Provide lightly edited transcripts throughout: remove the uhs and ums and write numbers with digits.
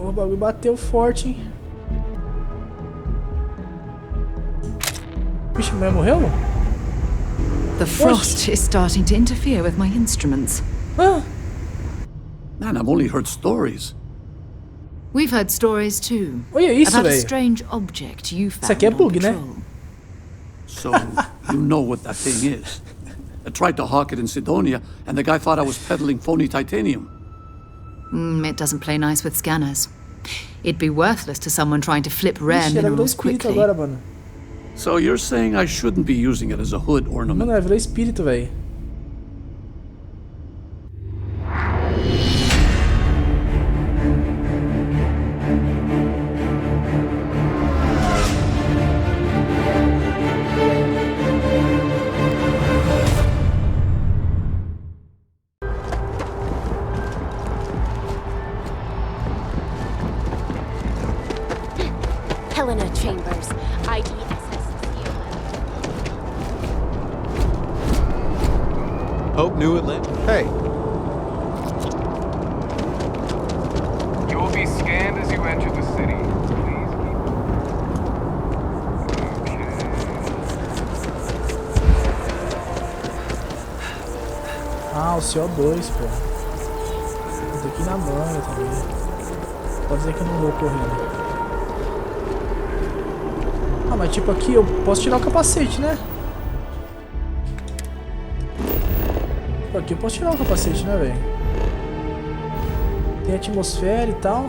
O bagulho bateu forte, hein? Vixe, a mulher morreu? The frost is starting to interfere with my instruments. Ah, Man, I've only heard stories. We've heard stories too. olha isso, about a velho. strange object you found Isso aqui é on bug, né? patrol. So, you know what that thing is. I tried to hawk it in Sidonia, and the guy thought I was peddling phony titanium. It doesn't play nice with scanners. It'd be worthless to someone trying to flip rare Ixi, ela virou minerals espírito quickly. agora, mano. So you're saying I shouldn't be using it as a hood ornament? Mano, ela virou espírito, velho. Helena Chambers, IDSS. Hope New Atlanta. Hey. You will be scanned as you enter the city. Please Ah, o CO2, pô. Eu tô aqui na manha também. Pode dizer que eu não vou correndo. Ah, mas tipo aqui eu posso tirar o capacete, né? Tipo aqui eu posso tirar o capacete, né, velho? Tem atmosfera e tal.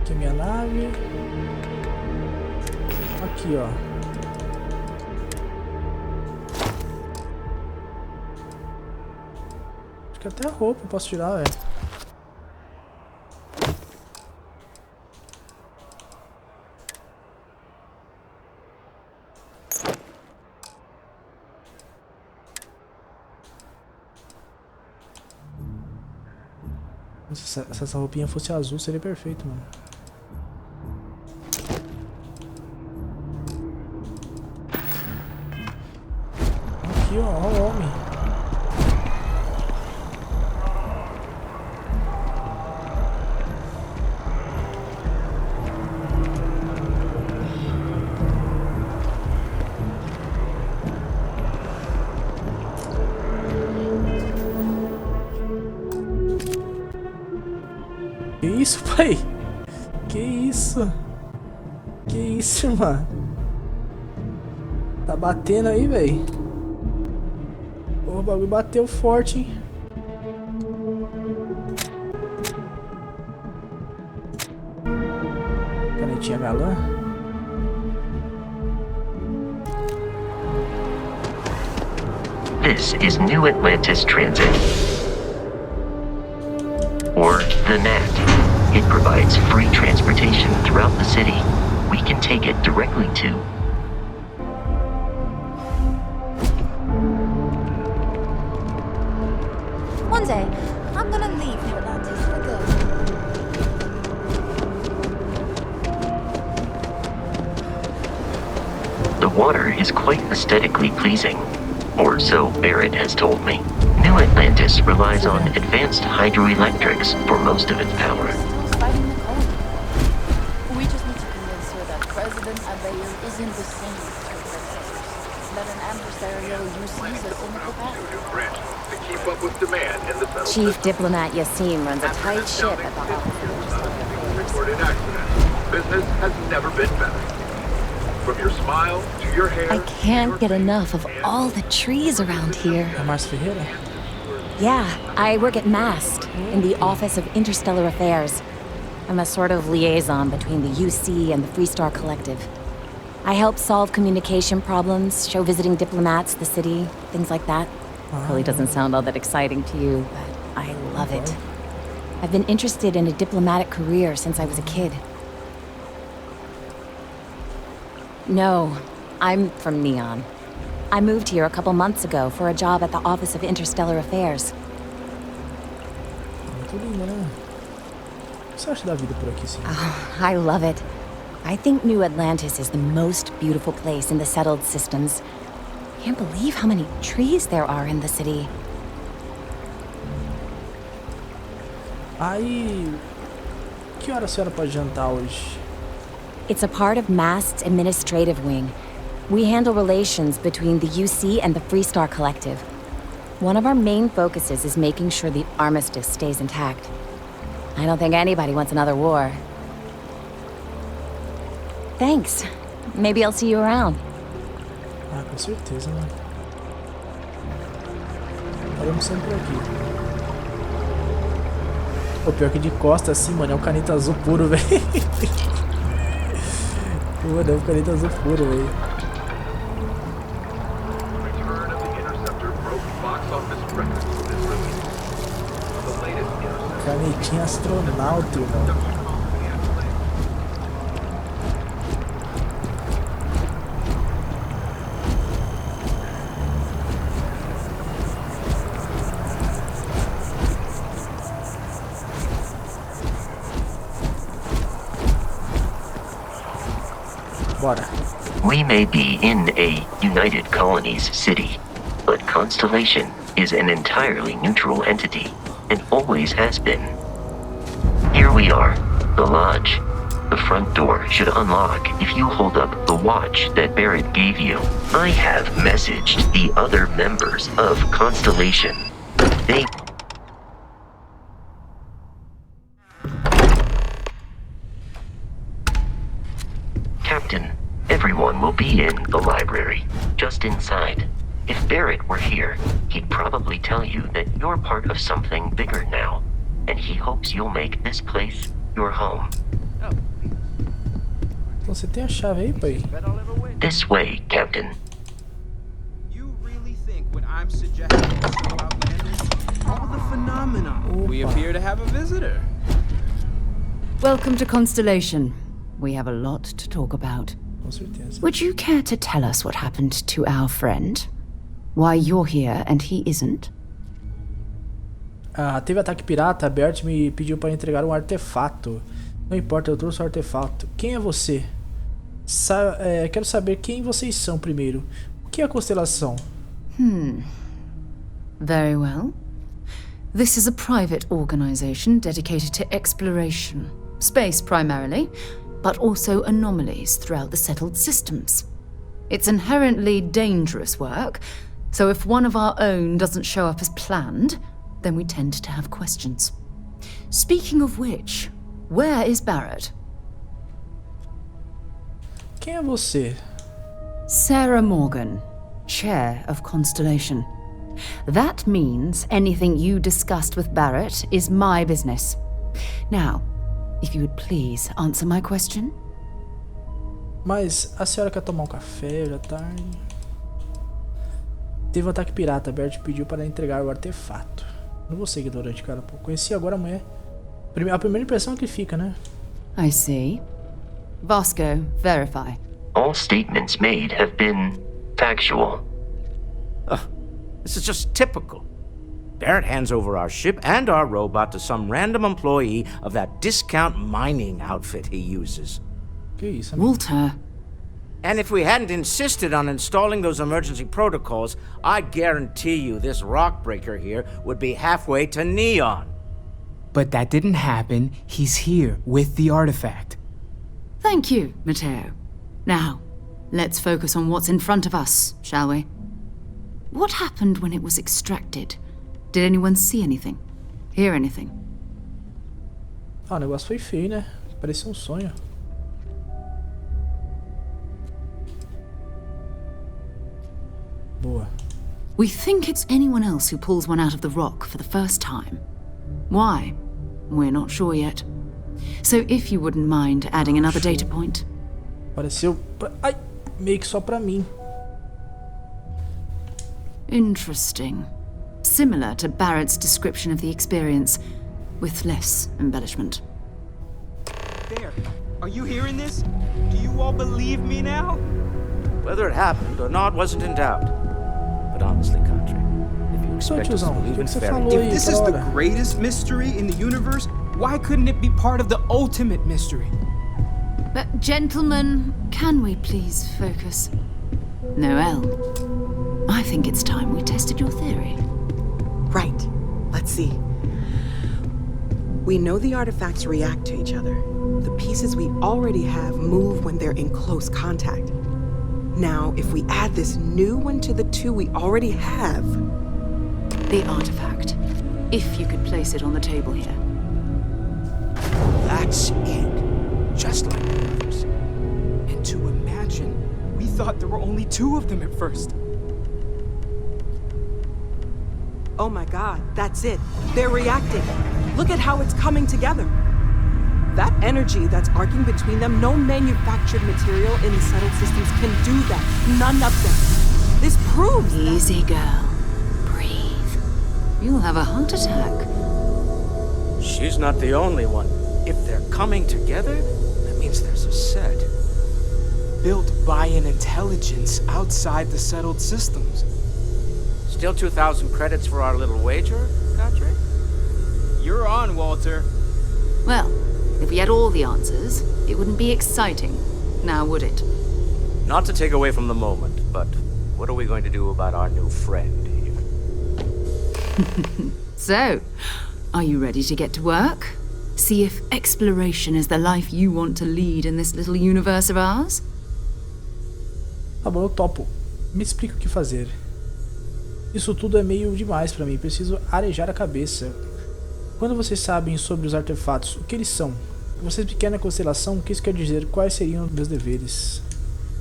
Aqui é minha nave. Aqui, ó. Acho que até a roupa eu posso tirar, velho. Se essa roupinha fosse azul, seria perfeito, mano. Aqui, ó, ó o homem. Que isso, pai? Que isso? Que isso, mano? Tá batendo aí, velho? O bagulho bateu forte, hein? Canetinha galã. This is New Atlantis Transit, or the NAT. It provides free transportation throughout the city. We can take it directly to One day, I'm gonna leave New Atlantis for good. The water is quite aesthetically pleasing, or so Barrett has told me. New Atlantis relies on advanced hydroelectrics for most of its power. Fighting the cold. We just need to convince her that President Abayo isn't the same as that an adversarial uses us in the capacity. to keep up with demand in the settlement. Chief Diplomat Yassim runs a tight ship at the office. Recorded accident. Business has never been better. From your smile to your hair. I can't get enough of all the trees around here. É Márcio Ferreira? Yeah, I work at MAST, in the Office of Interstellar Affairs. I'm a sort of liaison between the UC and the Freestar Collective. I help solve communication problems, show visiting diplomats the city, things like that. Probably doesn't sound all that exciting to you, but I love it. I've been interested in a diplomatic career since I was a kid. No, I'm from Neon. I moved here a couple months ago for a job at the Office of Interstellar Affairs. Muito lindo, né? O que você acha da vida por aqui, sim? Oh, I love it. I think New Atlantis is the most beautiful place in the settled systems. Can't believe how many trees there are in the city. Aí... Que hora a senhora pode jantar hoje? It's a part of MAST's administrative wing. We handle relations between the UC and the Freestar Collective. One of our main focuses is making sure the armistice stays intact. I don't think anybody wants another war. Thanks. Maybe I'll see you around. Ah, com certeza, né? Estaremos sempre aqui. O pior que de costa assim, mano, é um caneta azul puro, velho. Mano, é um caneta azul puro, velho. Return of the Interceptor broke box office records with this release. The latest Interceptor. Canetinha astronauta, irmão. Bora. We may be in a United Colonies city, but Constellation is an entirely neutral entity, and always has been. Here we are, the lodge. The front door should unlock if you hold up the watch that Barrett gave you. I have messaged the other members of Constellation. They... Captain, everyone will be in the library, just inside. If Barrett were here, he'd probably tell you that you're part of something bigger now, and he hopes you'll make this place your home. Então você tem a chave aí, pai? This way, Captain. You really think what I'm suggesting is so outlandish? All the phenomena. We appear to have a visitor. Welcome to Constellation. We have a lot to talk about. Com certeza. Would you care to tell us what happened to our friend? Why you're here and he isn't? Ah, teve ataque pirata, Bert me pediu para entregar um artefato. Não importa, eu trouxe o artefato. Quem é você? Quero saber quem vocês são primeiro. O que é a constelação? Very well. This is a private organization dedicated to exploration. Space primarily, but also anomalies throughout the settled systems. It's inherently dangerous work, so if one of our own doesn't show up as planned, then we tend to have questions. Speaking of which, where is Barrett? Quem é você? Sarah Morgan, Chair of Constellation. That means anything you discussed with Barrett is my business. Now, if you would please answer my question. Mas a senhora quer tomar um café, já tarde? Teve um ataque pirata, Bert pediu para entregar o artefato. Não vou ser ignorante, cara. Pô, conheci agora a mulher. A primeira impressão é que fica, né? I see. Vasco, verify. All statements made have been factual. This is just typical. Barrett hands over our ship and our robot to some random employee of that discount mining outfit he uses. Que isso, amigo? Walter. And if we hadn't insisted on installing those emergency protocols, I guarantee you this rock breaker here would be halfway to Neon. But that didn't happen. He's here with the artifact. Thank you, Matteo. Now, let's focus on what's in front of us, shall we? What happened when it was extracted? Did anyone see anything? Hear anything? Ah, o negócio foi feio, né? Parecia um sonho. Boa. We think it's anyone else who pulls one out of the rock for the first time. Why? We're not sure yet. So if you wouldn't mind adding another data point. Pareceu... Ai! Meio que só pra mim. Interesting. Similar to Barrett's description of the experience, with less embellishment. There. Are you hearing this? Do you all believe me now? Whether it happened or not wasn't in doubt. But honestly, Country, if you expect us to tiozão, believe in você fairy falou tales... aí? If this is the Hora. greatest mystery in the universe, why couldn't it be part of the ultimate mystery? But gentlemen, can we please focus? Noel, I think it's time we tested your theory. Right. Let's see. We know the artifacts react to each other. The pieces we already have move when they're in close contact. Now, if we add this new one to the two we already have... The artifact. If you could place it on the table here. That's it. Just like others. And to imagine, we thought there were only 2 of them at first. Oh my god, that's it. They're reacting. Look at how it's coming together. That energy that's arcing between them, no manufactured material in the settled systems can do that. None of them. This proves Easy, girl. Breathe. You'll have a heart attack. She's not the only one. If they're coming together, that means there's a set. Built by an intelligence outside the settled systems. Still 2,000 credits for our little wager, Godric? You're on, Walter. Well, if we had all the answers, it wouldn't be exciting, now would it? Not to take away from the moment, but what are we going to do about our new friend here? So, are you ready to get to work? See if exploration is the life you want to lead in this little universe of ours? Tá bom, eu topo. Me explica o que fazer. Isso tudo é meio demais pra mim, preciso arejar a cabeça. Quando vocês sabem sobre os artefatos, o que eles são? Vocês pequena constelação, o que isso quer dizer? Quais seriam meus deveres?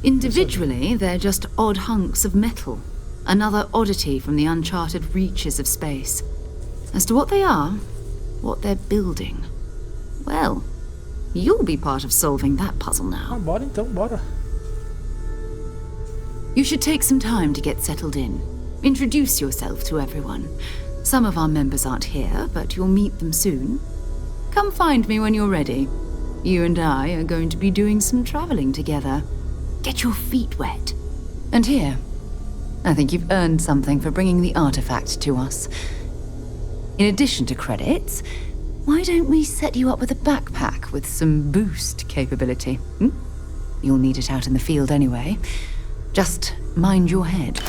Individually, they're just odd hunks of metal. Another oddity from the uncharted reaches of space. As to what they are, what they're building, well, you'll be part of solving that puzzle now. Ah, bora então, bora. You should take some time to get settled in. Introduce yourself to everyone. Some of our members aren't here, but you'll meet them soon. Come find me when you're ready. You and I are going to be doing some traveling together. Get your feet wet. And here, I think you've earned something for bringing the artifact to us. In addition to credits, why don't we set you up with a backpack with some boost capability? You'll need it out in the field anyway. Just mind your head.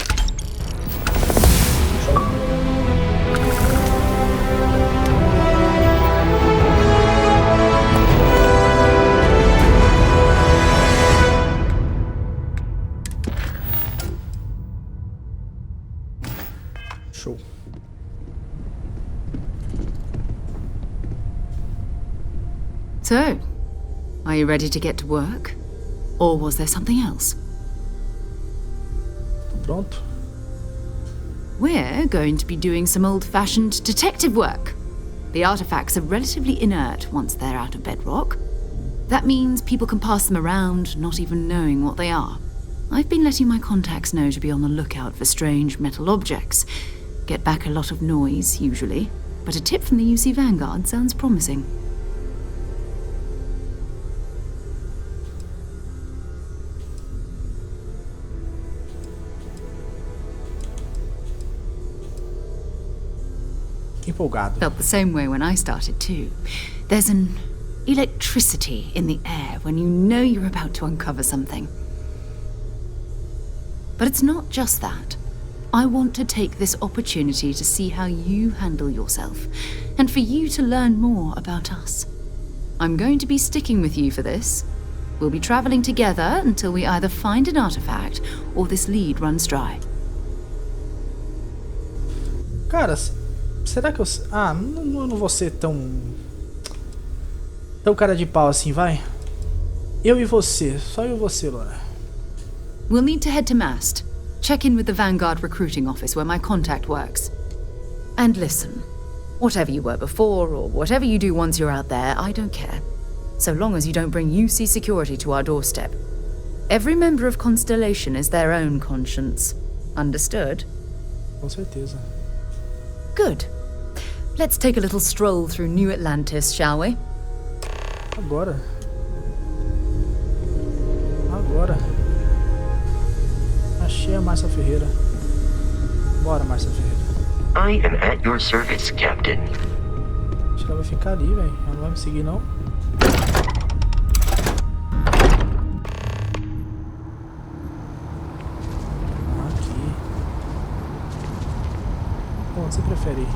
Show. So, are you ready to get to work? Or was there something else? Tô pronto. We're going to be doing some old-fashioned detective work. The artifacts are relatively inert once they're out of bedrock. That means people can pass them around, not even knowing what they are. I've been letting my contacts know to be on the lookout for strange metal objects. Get back a lot of noise, usually, but a tip from the UC Vanguard sounds promising. Empolgado. Felt the same way when I started too. There's an electricity in the air when you know you're about to uncover something. But it's not just that. I want to take this opportunity to see how you handle yourself, and for you to learn more about us. I'm going to be sticking with you for this. We'll be traveling together until we either find an artifact or this lead runs dry. Cara, será que eu... Ah, não vou ser tão cara de pau assim, vai? Eu e você, só eu e você, Laura. We'll need to head to Mast. Check in with the Vanguard recruiting office where my contact works. And listen, whatever you were before or whatever you do once you're out there, I don't care. So long as you don't bring UC security to our doorstep. Every member of Constellation is their own conscience. Understood? Com certeza. Good. Let's take a little stroll through New Atlantis, shall we? Agora. Agora. Achei a Márcia Ferreira. Bora, Márcia Ferreira. I am at your service, Captain. Acho que ela vai ficar ali, velho. Ela não vai me seguir, não. Aqui. Onde você prefere ir?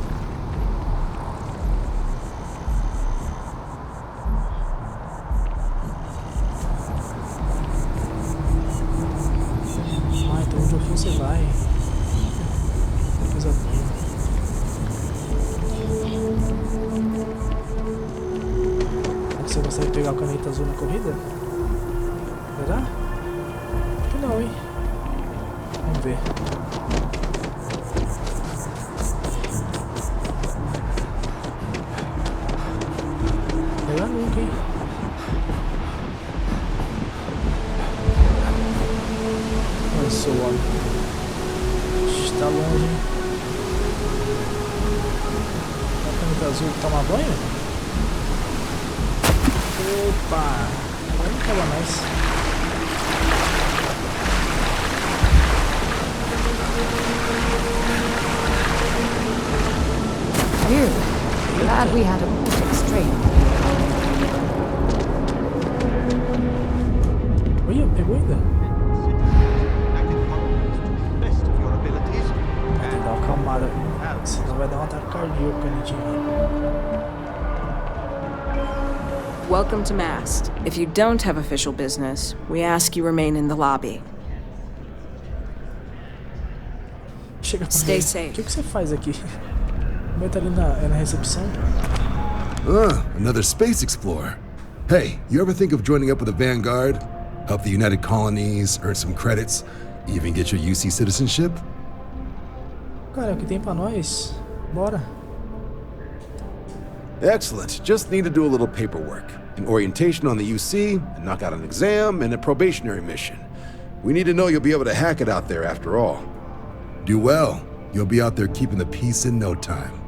consegue pegar o Caneta Azul na corrida? Será? Acho que não, hein? Vamos ver. Pegar nunca, hein? Olha só o homem. Está longe, hein? O Caneta Azul toma banho? Opa! Agora não acaba mais. Phew. Glad we had a perfect strain. Olha, pegou ainda? Tem que dar uma acalmada, senão vai dar um ataque cardíaco, canetinha. Welcome to Mast. If you don't have official business, we ask you remain in the lobby. Chega pra Stay ver. safe. O que você faz aqui? O meu tá ali na recepção. Another space explorer. Hey, you ever think of joining up with the Vanguard? Help the United Colonies, earn some credits, even get your UC citizenship? Cara, é o que tem pra nós. Bora. Excellent. Just need to do a little paperwork. An orientation on the UC, and knock out an exam, and a probationary mission. We need to know you'll be able to hack it out there after all. Do well. You'll be out there keeping the peace in no time.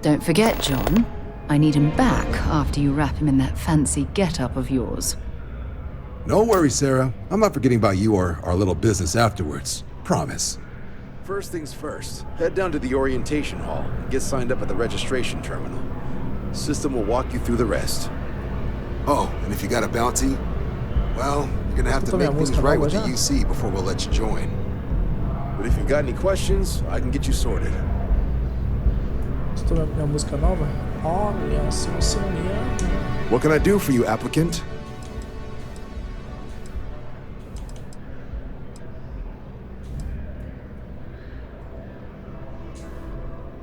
Don't forget, John. I need him back after you wrap him in that fancy get-up of yours. No worries, Sarah. I'm not forgetting about you or our little business afterwards. Promise. First things first, head down to the orientation hall and get signed up at the registration terminal. System will walk you through the rest. Oh, and if you got a bounty, well, you're gonna have to make things right with the UC before we'll let you join. But if you've got any questions, I can get you sorted. Estou minha música nova? Olha, se você me What can I do for you, applicant?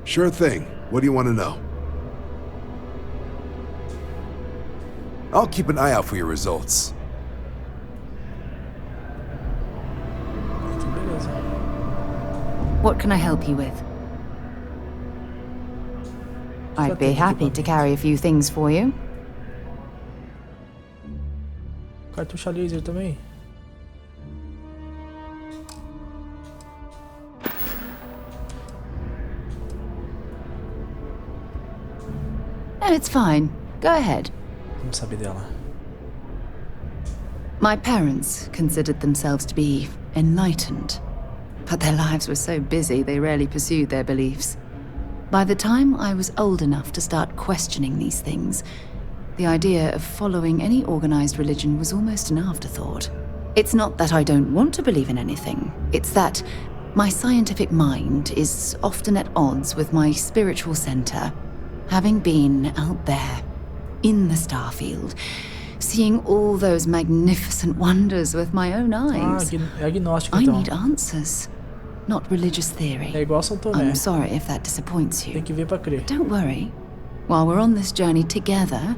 Sure thing. What do you want to know? I'll keep an eye out for your results. What can I help you with? I'd be happy to carry a few things for you. Cartucho laser também. No, it's fine. Go ahead. Vamos saber dela. My parents considered themselves to be enlightened, but their lives were so busy they rarely pursued their beliefs. By the time I was old enough to start questioning these things, the idea of following any organized religion was almost an afterthought. It's not that I don't want to believe in anything, it's that my scientific mind is often at odds with my spiritual center, having been out there, in the Starfield, seeing all those magnificent wonders with my own eyes. I need answers, not religious theory. É igual São Tomé. I'm sorry if that disappoints you. Tem que ver pra crer. Don't worry. While we're on this journey together,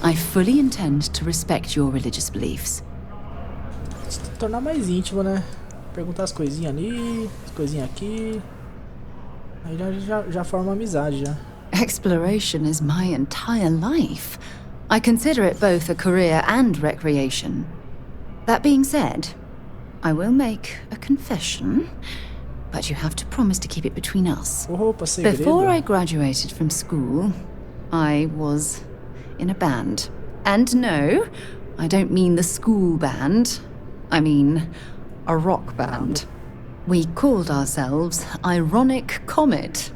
I fully intend to respect your religious beliefs. Se tornar mais íntimo, né? Perguntar as coisinhas ali, as coisinhas aqui. Aí já forma uma amizade já. Exploration is my entire life. I consider it both a career and recreation. That being said, I will make a confession, but you have to promise to keep it between us. Opa, segredo. Before I graduated from school, I was in a band. And no, I don't mean the school band. I mean a rock band. We called ourselves Ironic Comet.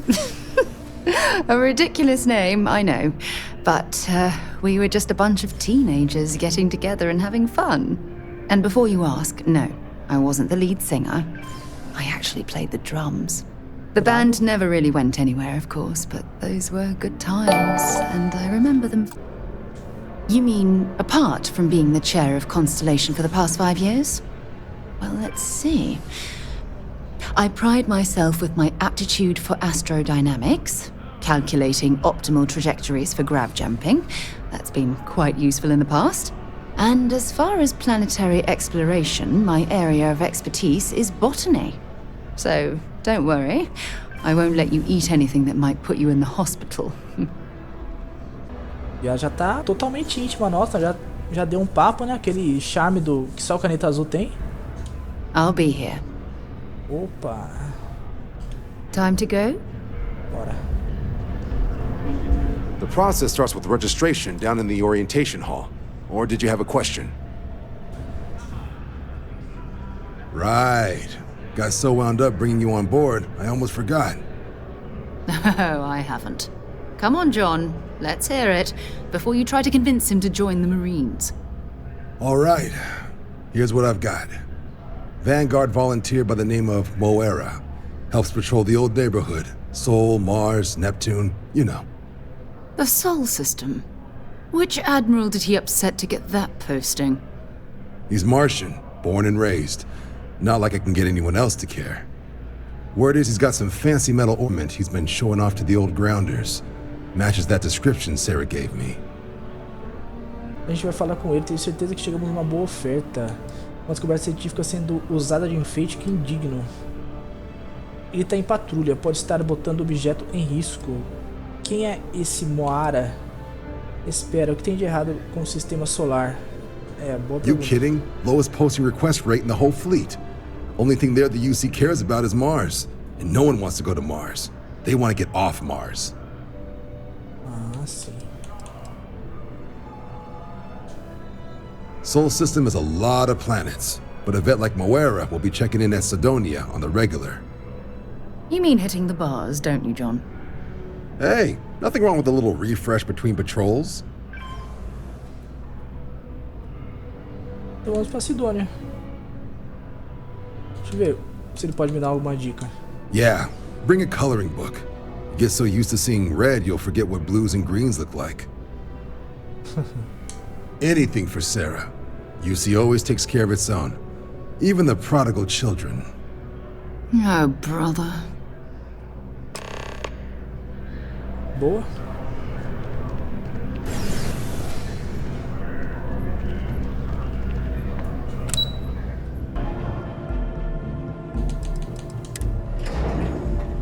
A ridiculous name, I know. But we were just a bunch of teenagers getting together and having fun. And before you ask, no, I wasn't the lead singer. I actually played the drums. The band never really went anywhere, of course, but those were good times, and I remember them. You mean apart from being the chair of Constellation for the past 5 years? Well, let's see. I pride myself with my aptitude for astrodynamics, calculating optimal trajectories for grav jumping. That's been quite useful in the past. And as far as planetary exploration, my area of expertise is botany. So don't worry, I won't let you eat anything that might put you in the hospital. E ela já tá totalmente íntima nossa, já deu um papo, né? Aquele charme do que só o Caneta Azul tem. I'll be here. Opa. Time to go? Bora. The process starts with registration down in the orientation hall. Or did you have a question? Right. Got so wound up bringing you on board, I almost forgot. Oh, I haven't. Come on, John. Let's hear it, before you try to convince him to join the Marines. All right. Here's what I've got. Vanguard volunteer by the name of Moira. Helps patrol the old neighborhood. Sol, Mars, Neptune, you know. The Sol system? Which admiral did he upset to get that posting? He's Martian, born and raised. Not like I can get anyone else to care. Word is he's got some fancy metal ornament he's been showing off to the old grounders. Matches that description Sarah gave me. A gente vai falar com ele, tenho certeza que chegamos numa boa oferta. Uma descoberta científica sendo usada de enfeite que indigno. Ele tá em patrulha, pode estar botando o objeto em risco. Quem é esse Moara? Espera, o que tem de errado com o sistema solar? Boa pergunta. You kidding? Lowest posting request rate in the whole fleet. Only thing there the UC cares about is Mars. And no one wants to go to Mars. They want to get off Mars. Ah, sim. Sol system is a lot of planets, but a vet like Moira will be checking in at Sidonia on the regular. You mean hitting the bars, don't you, John? Hey, nothing wrong with a little refresh between patrols. Então vamos pra Sidônia. Deixa eu ver se ele pode me dar alguma dica. Yeah, bring a coloring book. You get so used to seeing red, you'll forget what blues and greens look like. Anything for Sarah. UC always takes care of its own. Even the prodigal children. Oh, brother. Boa.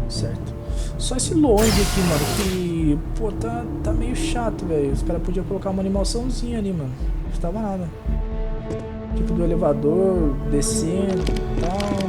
Certo. Só esse longe aqui, mano, que... Pô, tá meio chato, velho. Os caras podiam colocar uma animaçãozinha ali, mano. Não custava nada. Tipo do elevador, descendo e tal.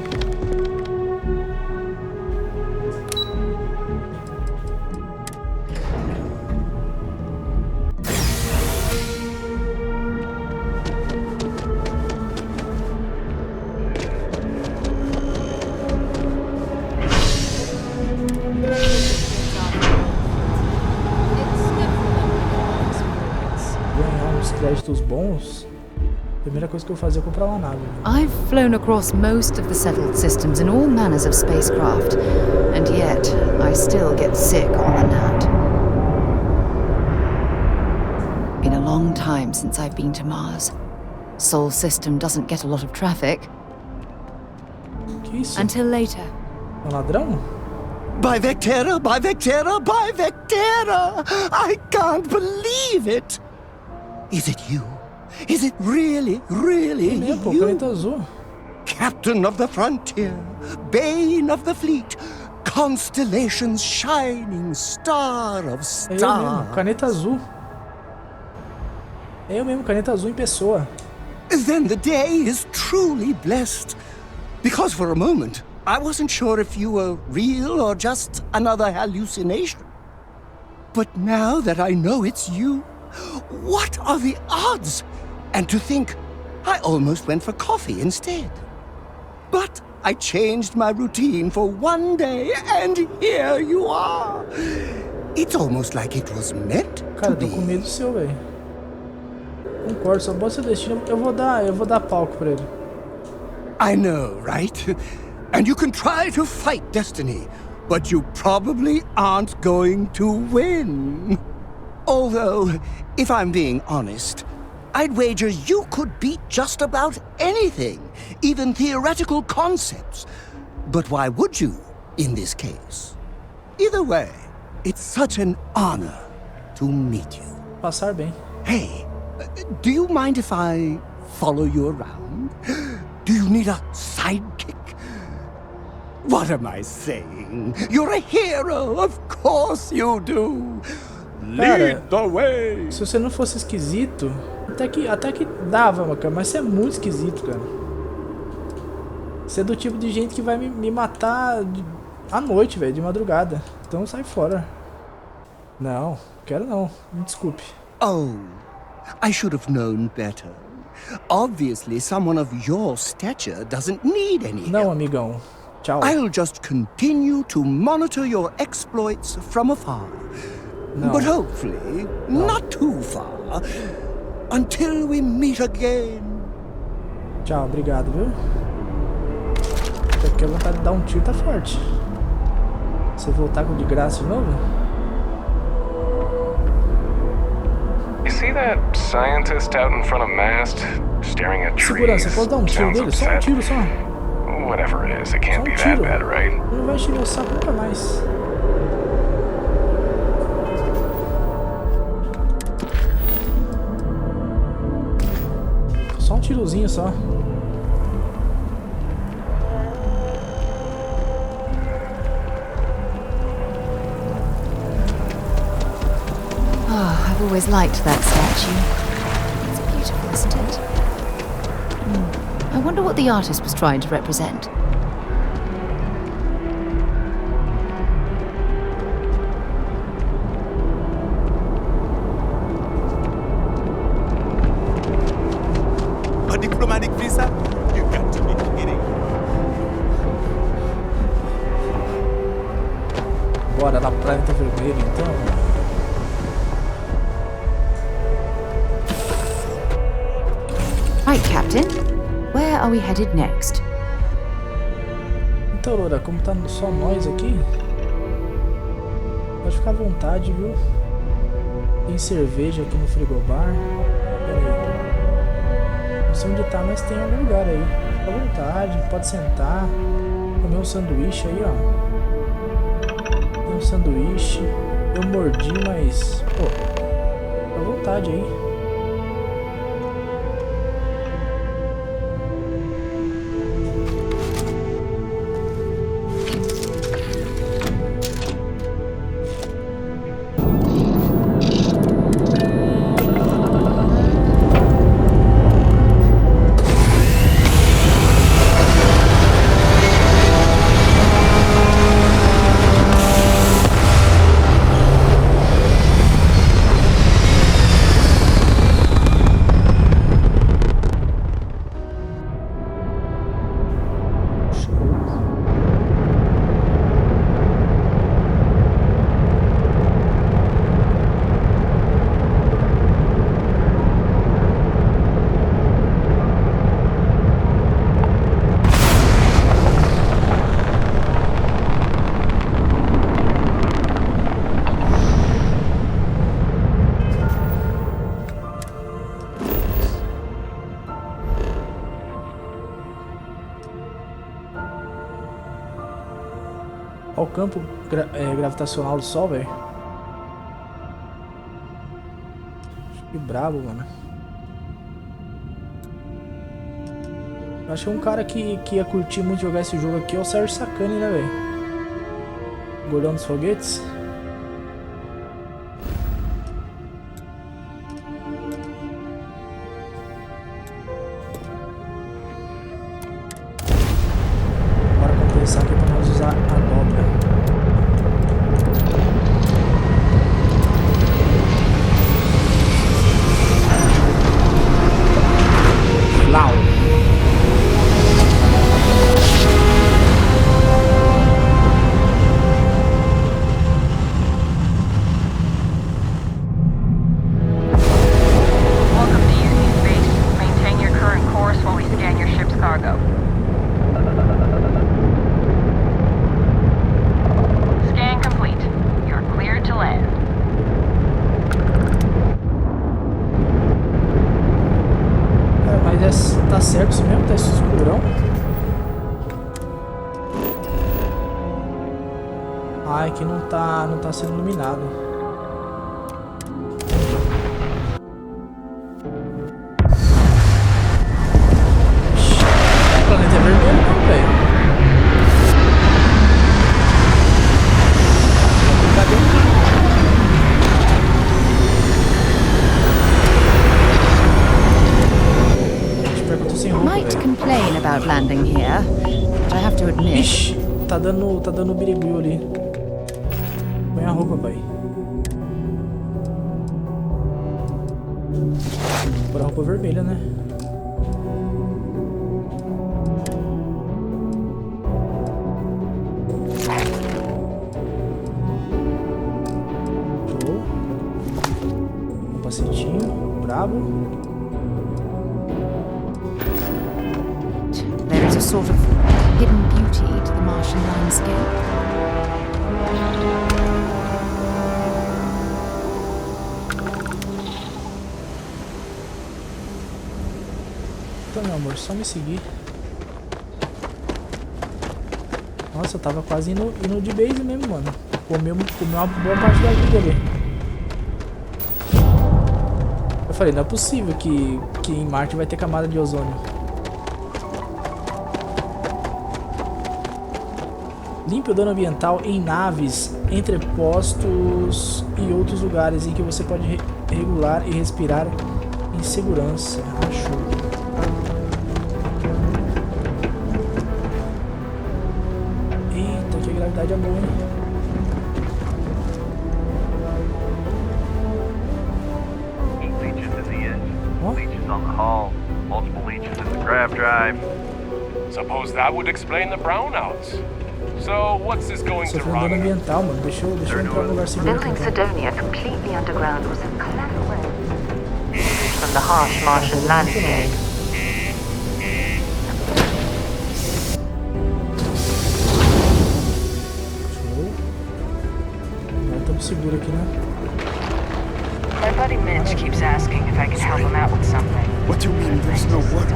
Créditos bons, a primeira coisa que eu fazia é comprar uma nave. I've flown across most of the settled systems in all manners of spacecraft, and yet I still get sick on the nat. Been a long time since I've been to Mars. Sol system doesn't get a lot of traffic. Que isso? Until later. Um ladrão? By Vectera, by Vectera, by Vectera! I can't believe it! Is it you? Is it really, really É mesmo, pô, you? Caneta Azul. Captain of the frontier, bane of the fleet, constellation's shining star of É eu stars. mesmo, Caneta Azul. É eu mesmo, Caneta Azul em pessoa. Then the day is truly blessed. Because for a moment, I wasn't sure if you were real or just another hallucination. But now that I know it's you, what are the odds? And to think, I almost went for coffee instead. But I changed my routine for one day, and here you are. It's almost like it was meant Cara, to eu tô com be. medo seu, velho. Concordo, só bota seu destino. Eu vou dar palco pra ele. I know, right? And you can try to fight destiny, but you probably aren't going to win. Although, if I'm being honest, I'd wager you could beat just about anything, even theoretical concepts. But why would you, in this case? Either way, It's such an honor to meet you. Passar bem. Hey, do you mind if I follow you around? Do you need a sidekick? What am I saying? You're a hero, of course you do. Lead the way. Se você não fosse esquisito, até que dava, cara, mas você é muito esquisito, cara. Você é do tipo de gente que vai me matar à noite, velho, de madrugada. Então sai fora. Não, quero não. Me desculpe. Oh, I should have known better. Obviously, someone of your stature doesn't need any help. Não, amigão. Tchau. I'll just continue to monitor your exploits from afar. No. But hopefully, not too far, until we meet again. Tchau, obrigado, viu? Porque a vontade de dar um tiro tá forte. Você voltar com de graça de novo? You see that scientist out in front of mast, staring at trees? Segurança, pode dar um tiro dele? Só um tiro, só. Whatever it is, it can't be that bad, right? Não vai encher meu saco nunca mais. Só um tirozinho só. Oh, I've always liked that statue. It's beautiful, isn't it? I wonder what the artist was trying to represent. A diplomatic visa? You got to be kidding. Bora na planeta vermelha então. Right, Captain. Where are we headed next? Então, Loura, como tá só nós aqui, pode ficar à vontade, viu? Tem cerveja aqui no frigobar. Pera aí. Não sei onde tá, mas tem algum lugar aí. Fica à vontade, pode sentar. Comer um sanduíche aí, ó. Tem um sanduíche. Eu mordi, mas... pô, fica à vontade aí. Olha o campo gravitacional do Sol, velho. Que brabo, mano. Eu acho que um cara que ia curtir muito jogar esse jogo aqui é o Sérgio Sacani, né, velho? Gordão dos foguetes. Bora compensar aqui pra nós usar a dobra. Lau. Tá certo isso mesmo? Tá esse escurão? Ah, aqui não tá sendo iluminado. O planeta é vermelho não, velho. Might complain about landing here, but I have to admit. Ixi, tá dando birigui ali. Põe a roupa, pai. Vou pôr a roupa vermelha, né? Show. Capacetinho, brabo. There is a sort of hidden beauty to the Martian landscape. Então, meu amor, só me seguir. Nossa, eu tava quase indo de base mesmo, mano. Comeu uma boa parte da vida ali. Eu falei, não é possível que em Marte vai ter camada de ozônio. Limpe o dano ambiental em naves, entrepostos e outros lugares em que você pode regular e respirar em segurança. Achou. Eita, que a gravidade é boa, hein? Leeches in the engine, leeches on the hull, multiple leeches in the grav drive. Suppose that would explain the brownouts. So, what's this going to run? Ambiental, mano. Deixa eu entrar no lugar seguro. Building Sidonia completely underground was a clever way from the harsh Martian landscape. Show. Agora estamos seguros aqui, né? My buddy Mitch keeps asking if I can help him out with something. What do you mean there's no work?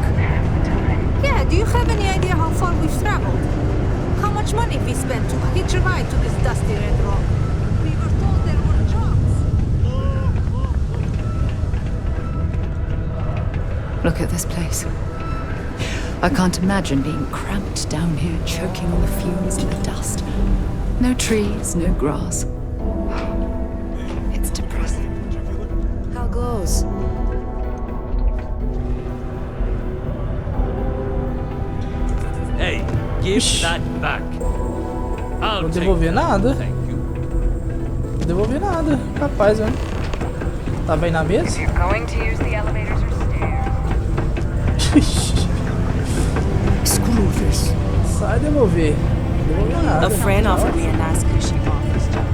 Yeah, do you have any idea how far we've traveled? How much money we spent to hitch a ride to this dusty red rock? We were told there were jobs. Look at this place. I can't imagine being cramped down here, choking on the fumes and the dust. No trees, no grass. It's depressing. How goes? Hey, give that back. Não devolver nada. Não devolver nada. Capaz, né? Tava aí na mesa? Going to use the elevators or stairs? Screw this. Sai devolver. Não devolver nada. A friend offered me a nice cushy office job.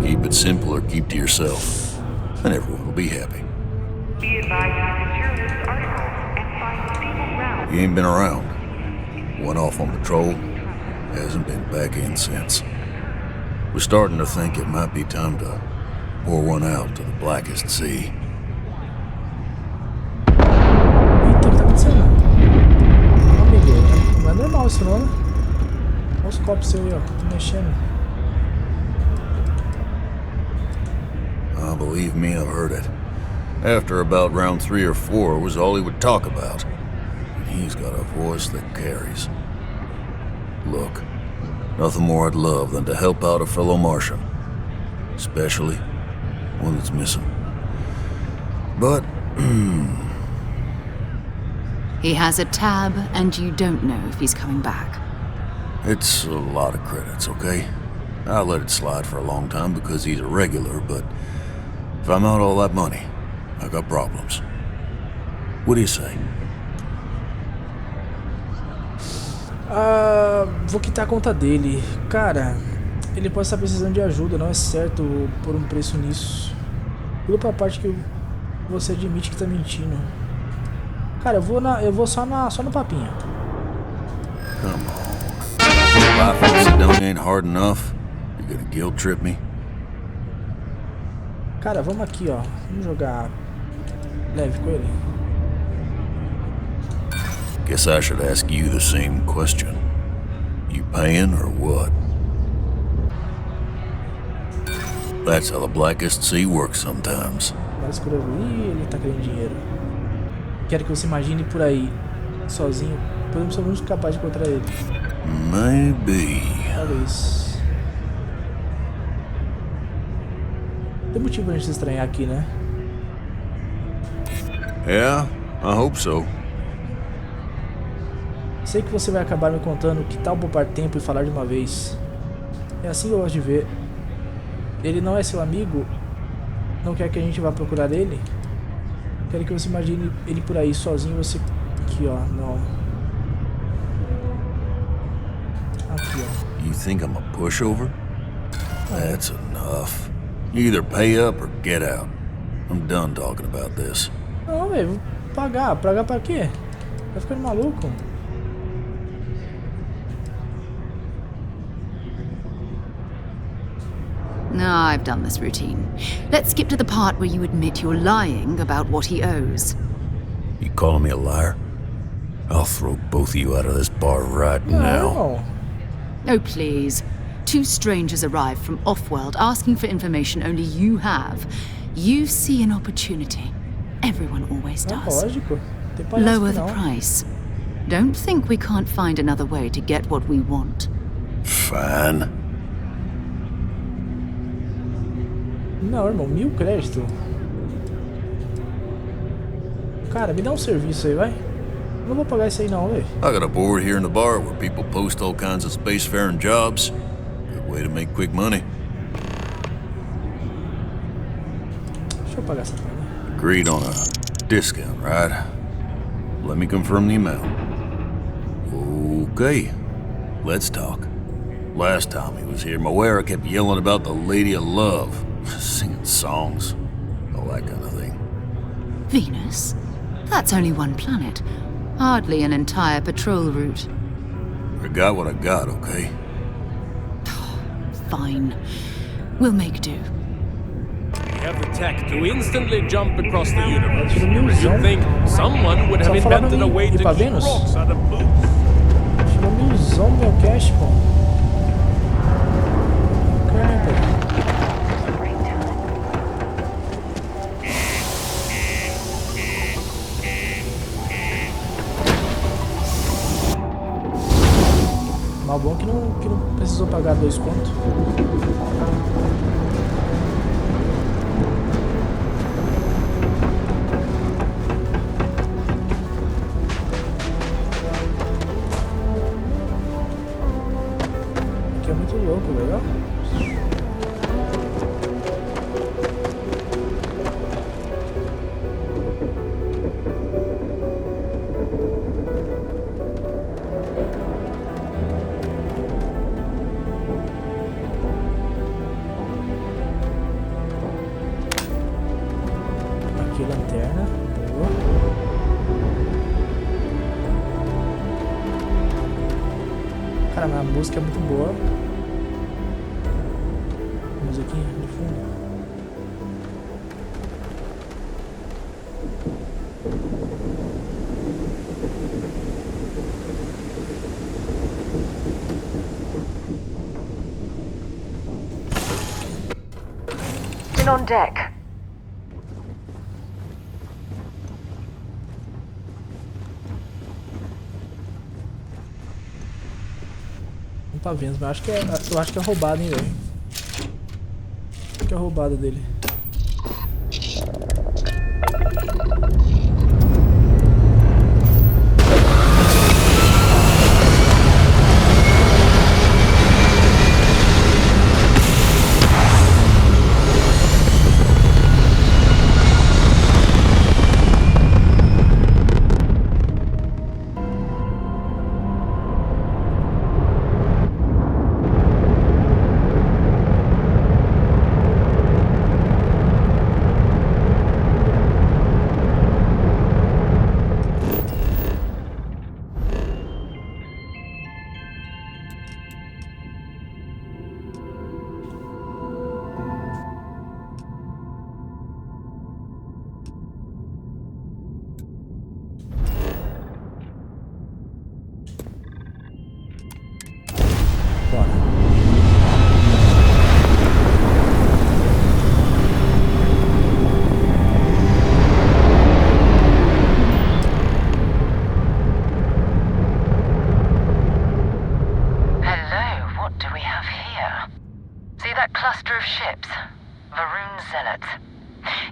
Keep it simple or keep to yourself, and everyone will be happy. Be advised to secure this article and find stable ground. He ain't been around. Went off on patrol, hasn't been back in since. We're starting to think it might be time to pour one out to the blackest sea. Eita, o que tá acontecendo? Amigo, não é normal isso não, né? Olha os copos seus aí, ó, que tá mexendo. Believe me, I've heard it. After about round 3 or 4 was all he would talk about. He's got a voice that carries. Look, nothing more I'd love than to help out a fellow Martian. Especially one that's missing. But, He has a tab, and you don't know if he's coming back. it's a lot of credits, okay? I let it slide for a long time because he's a regular, but if I'm out all that money, I got problems. What do you say? Vou quitar a conta dele. Cara, ele pode estar precisando de ajuda, não é certo pôr um preço nisso. Pula pra parte que você admite que tá mentindo. Cara, eu vou só no papinho. Come on. Life in Sidonia ain't hard enough. You're gonna guilt trip me? Cara, vamos aqui, ó. Vamos jogar leve com ele. Guess I should ask you the same question. You paying or what? That's how the blackest sea works sometimes. Mais escuro. Ih, ele tá querendo dinheiro. Quero que você imagine por aí, sozinho. Podemos ser muito capazes de encontrar ele. Maybe. Talvez. Tem motivo pra gente se estranhar aqui, né? Yeah, I hope so. Sei que você vai acabar me contando que tal poupar tempo e falar de uma vez. É assim que eu gosto de ver. Ele não é seu amigo? Não quer que a gente vá procurar ele? Quero que você imagine ele por aí sozinho, você... Aqui, ó, não. Aqui, ó. You think I'm a pushover? That's enough. You either pay up or get out. I'm done talking about this. Não, velho, vou pagar. Pagar pra quê? Vai ficando maluco? Now I've done this routine. Let's skip to the part where you admit you're lying about what he owes. You calling me a liar? I'll throw both of you out of this bar right now. Oh, please. Two strangers arrive from off-world asking for information only you have. You see an opportunity. Everyone always does. Lower the price. Don't think we can't find another way to get what we want. Fine. Não, irmão, 1000 créditos. Cara, me dá um serviço aí, vai. Não vou pagar isso aí não, velho. I got a board here in the bar where people post all kinds of spacefaring jobs. Good way to make quick money. Deixa eu pagar essa coisa. Agreed on a discount, right? Let me confirm the amount. Okay, let's talk. Last time he was here, Moira kept yelling about the Lady of Love, singing songs, all that kind of thing. Venus? That's only one planet. Hardly an entire patrol route. I got what I got, okay? Fine. We'll make do. We have the tech to instantly jump across the universe. You'd think someone would have invented a way to keep rocks out of boots. Tirou 1000 meu cash, pô. Caramba. Mas bom que não precisou pagar 2 contos. Aqui é muito louco, legal? Lanterna, boa. Cara, a música é muito boa. Musiquinha de fundo. In on deck. Tá vendo, mas eu acho que é roubado, hein, velho. Acho que é roubado dele.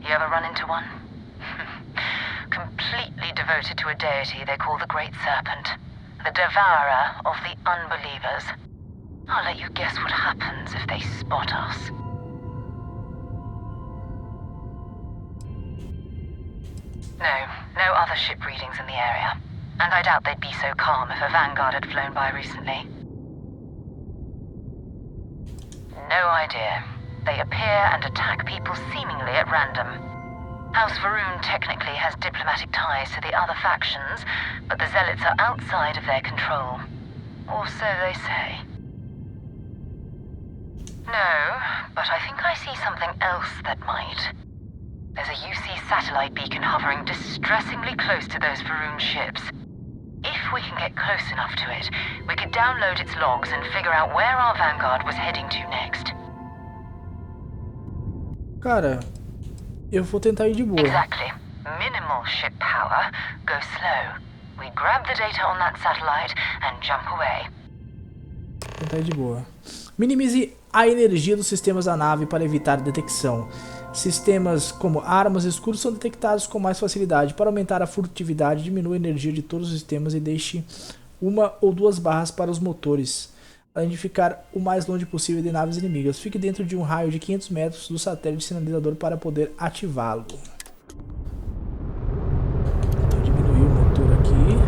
You ever run into one? Completely devoted to a deity they call the Great Serpent, the devourer of the unbelievers. I'll let you guess what happens if they spot us. No other ship readings in the area. And I doubt they'd be so calm if a vanguard had flown by recently. No idea. They appear and attack people seemingly at random. House Varun technically has diplomatic ties to the other factions, but the Zealots are outside of their control. Or so they say. No, but I think I see something else that might. There's a UC satellite beacon hovering distressingly close to those Varun ships. If we can get close enough to it, we could download its logs and figure out where our vanguard was heading to next. Cara, eu vou tentar ir de boa. Exactly. Minimal ship power. Go slow. We grab the data on that satellite and jump away. Tentar ir de boa. Minimize a energia dos sistemas da nave para evitar detecção. Sistemas como armas e escudos são detectados com mais facilidade. Para aumentar a furtividade, diminua a energia de todos os sistemas e deixe 1 ou 2 barras para os motores, além de ficar o mais longe possível de naves inimigas. Fique dentro de um raio de 500 metros do satélite sinalizador para poder ativá-lo. Vou diminuir o motor aqui.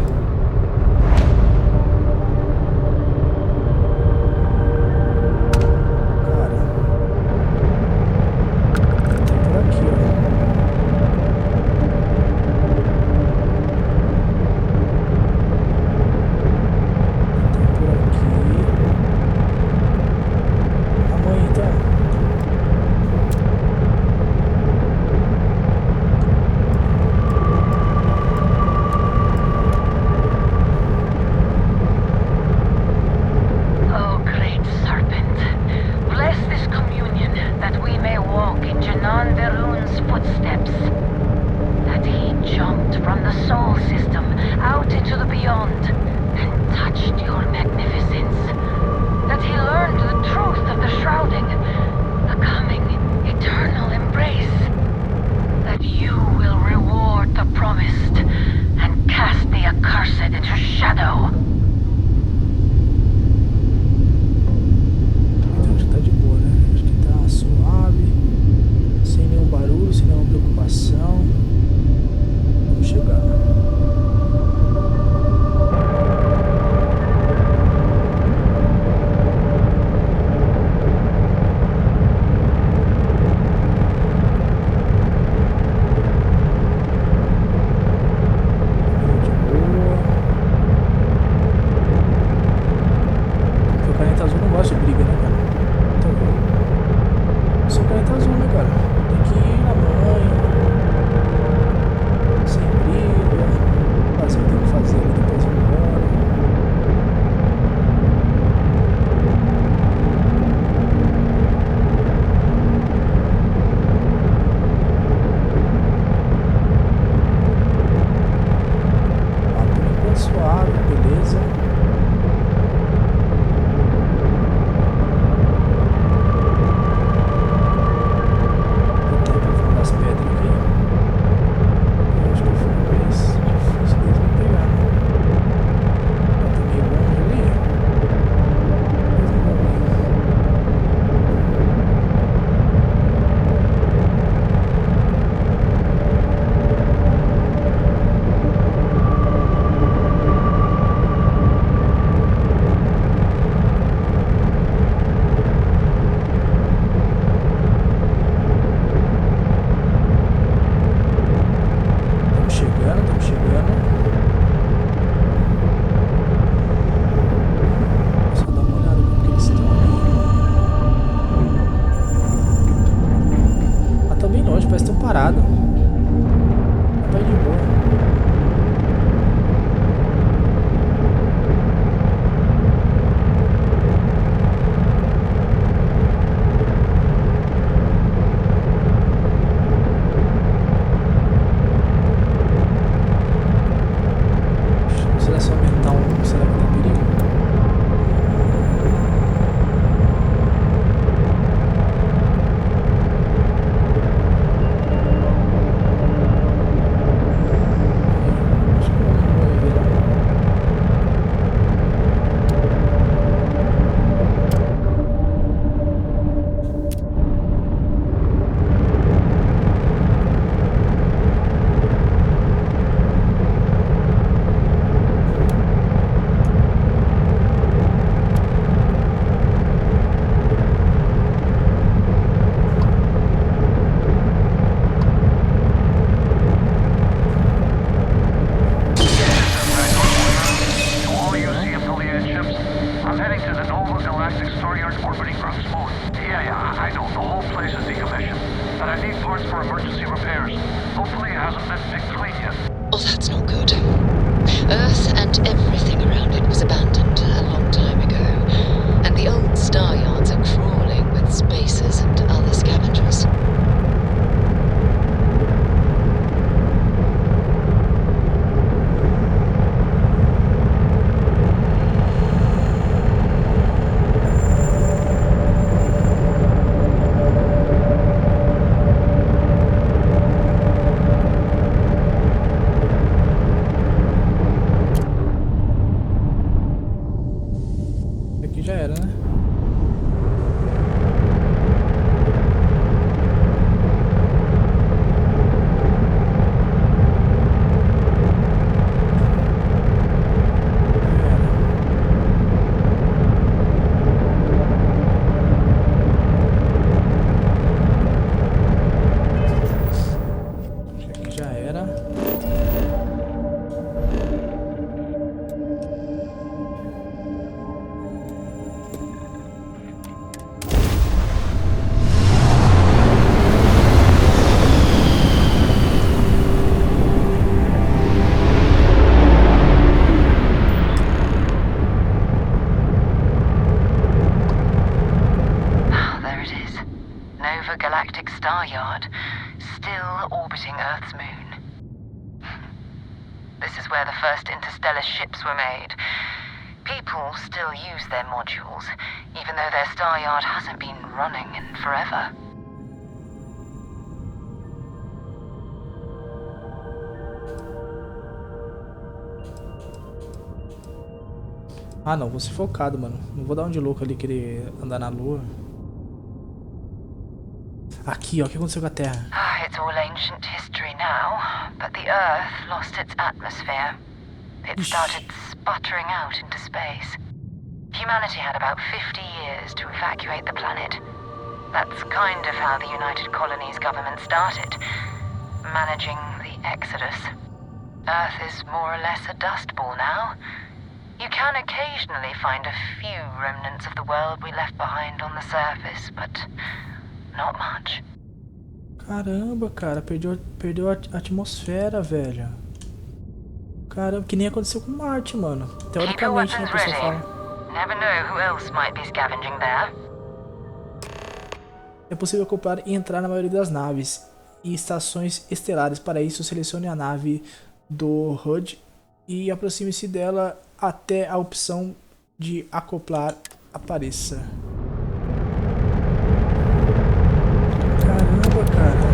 parts for emergency repairs. Hopefully it hasn't been picked clean yet. Oh, that's not good. Earth and everything around it was abandoned a long time ago, and the old star yards are crawling with spacers and other scavengers. Aqui já era, né? Aqui já era. There it is. Nova Galactic Star Yard, still orbiting Earth's moon. This is where the first interstellar ships were made. People still use their modules, even though their star yard hasn't been running in forever. Ah, não, vou ser focado, mano. Não vou dar um de louco ali querer andar na lua. Aqui, ó, o que aconteceu com a Terra? It's all ancient history now, but the Earth lost its atmosphere. It started sputtering out into space. Humanity had about 50 years to evacuate the planet. That's kind of how the United Colonies government started, managing the exodus. Earth is more or less a dust ball now. You can occasionally find a few remnants of the world we left behind on the surface, but not much. Caramba, cara, perdeu a atmosfera, velho. Caramba, que nem aconteceu com Marte, mano. Teoricamente, né, a pessoa fala. Never know who else might be scavenging there. É possível acoplar e entrar na maioria das naves e estações estelares. Para isso, selecione a nave do HUD e aproxime-se dela até a opção de acoplar apareça. Caramba, cara.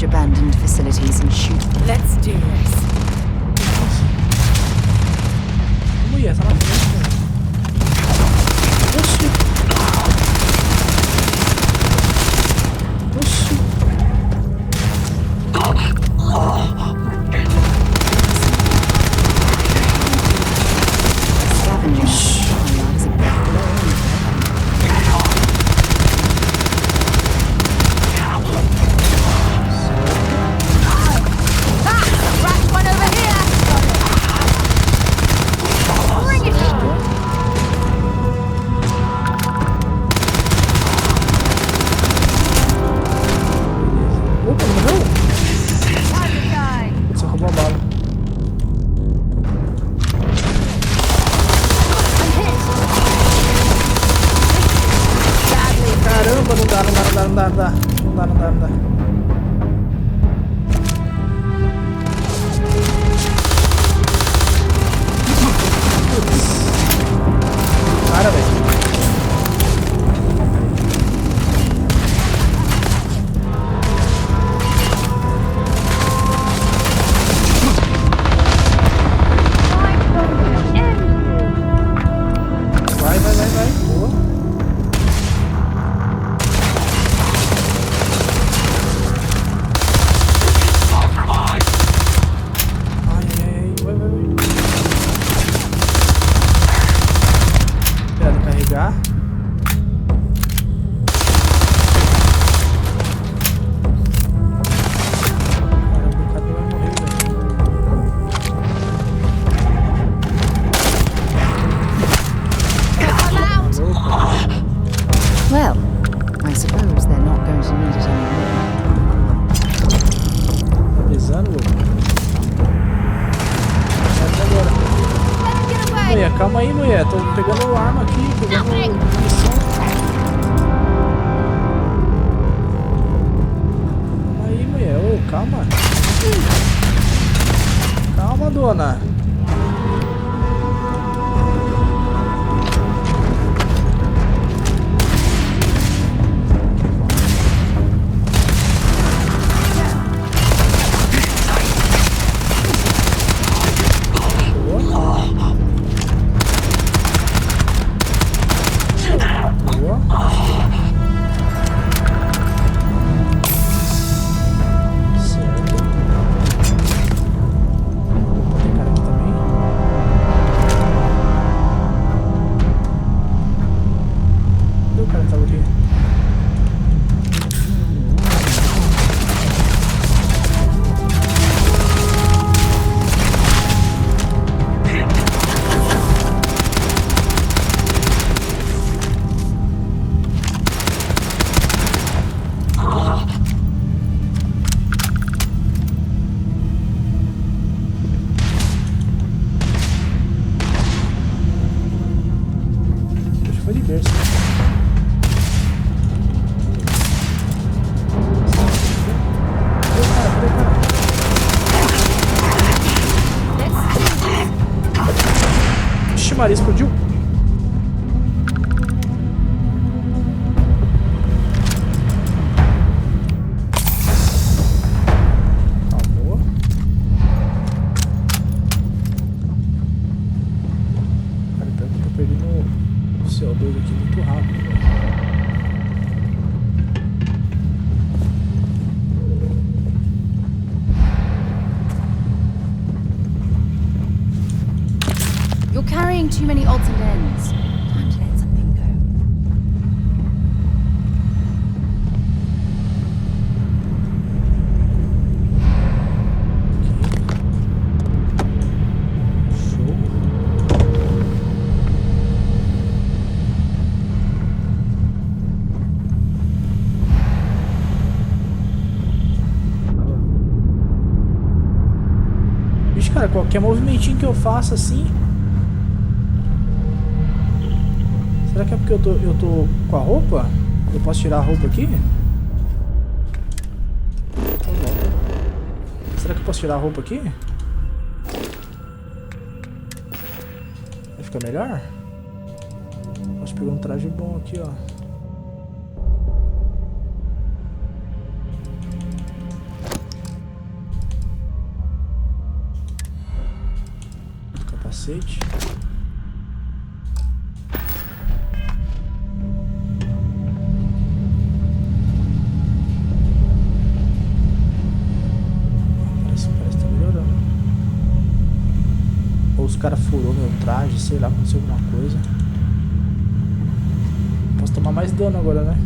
Abandoned facilities and shoot. Let's do this. Mulher, tá na frente, velho. Oxi. Oxi. Não dá. Para, velho. Vai. Boa. Ai. Vai. Espera carregar. Caramba, o cara vai morrer, Well, I suppose they're not going to need it anymore. Tá pesando, Mulher, calma aí, mulher. Tô pegando arma aqui, pegando munição. Calma aí, mulher. Ô, calma. Calma, dona. Maria explodiu. Acabou. Cara, tá perdendo o CO2 aqui muito rápido. You're carrying too many odds and ends. Time to let something go. Show. Vixe, cara, qualquer movimentinho que eu faça assim. Será que é porque eu tô com a roupa? Eu posso tirar a roupa aqui? Será que eu posso tirar a roupa aqui? Vai ficar melhor? Posso pegar um traje bom aqui, ó. Capacete. Os caras furou meu traje, sei lá, aconteceu alguma coisa. Posso tomar mais dano agora, né?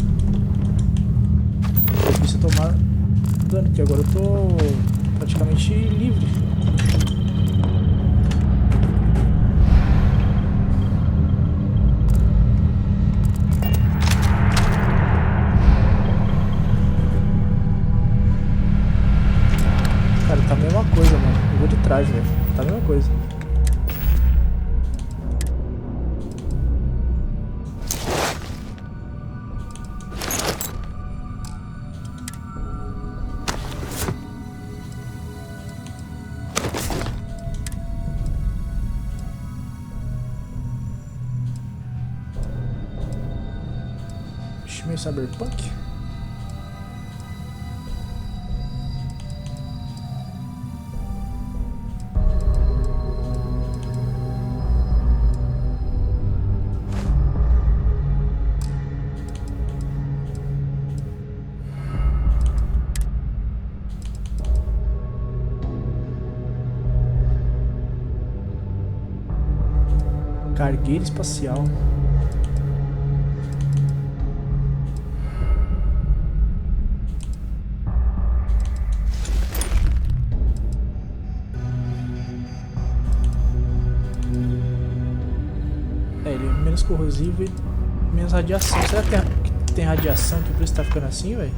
É difícil tomar dano, porque agora eu tô praticamente livre. Cara, tá a mesma coisa, mano. Eu vou de trás, velho. Tá a mesma coisa. meio cyberpunk. Cargueira espacial. Ele é menos corrosivo e menos radiação. Será que tem radiação que por isso tá ficando assim, velho?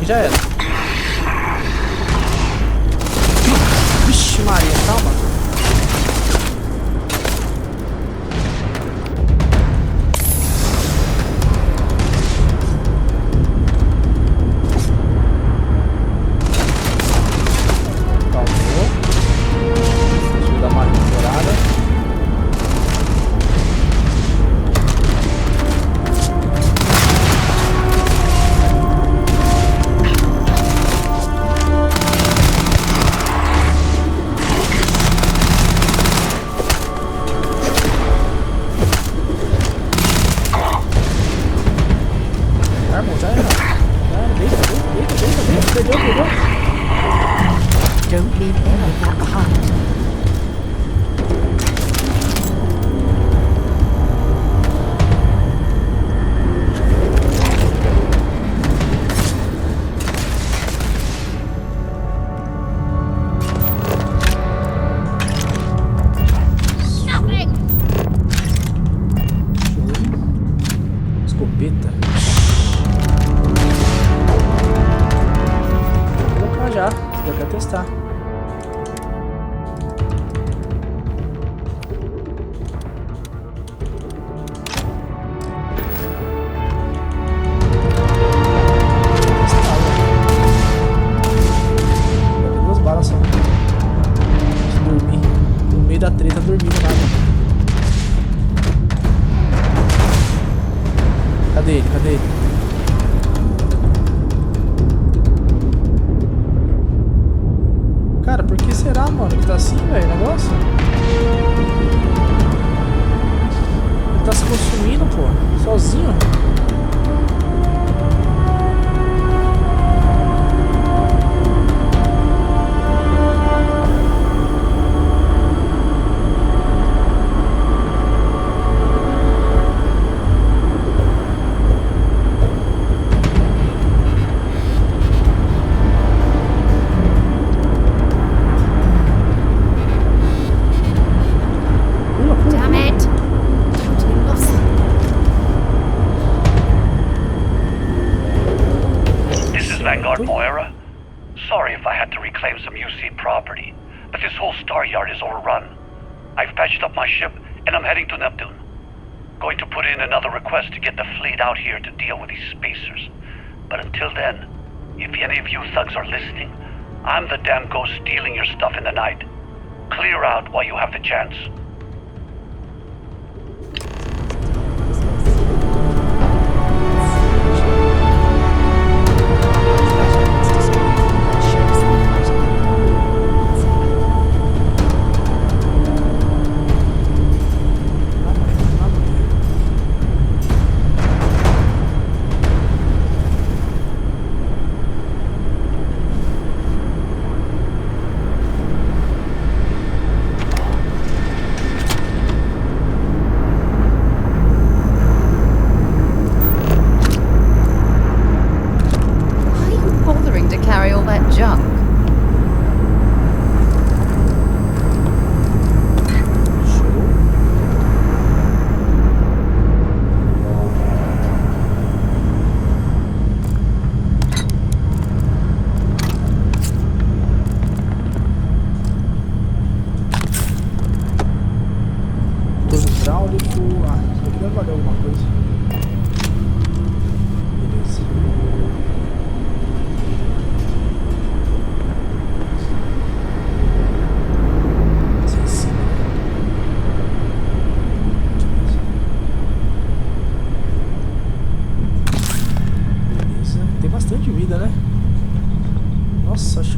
Já era. Vixe Maria, calma. Calmou. Deixa eu dar uma recuperada. Perdeu. Don't leave any of that behind. Escopeta. Vou colocar já quero testar. Duas balas só. Deixa eu dormir. No meio da treta, dormindo nada. Cadê ele? Cara, por que será, mano, que tá assim, velho, o negócio? Ele tá se consumindo, pô, sozinho. Moira. Sorry if I had to reclaim some UC property, but this whole star yard is overrun. I've patched up my ship, and I'm heading to Neptune. Going to put in another request to get the fleet out here to deal with these spacers. But until then, if any of you thugs are listening, I'm the damn ghost stealing your stuff in the night. Clear out while you have the chance.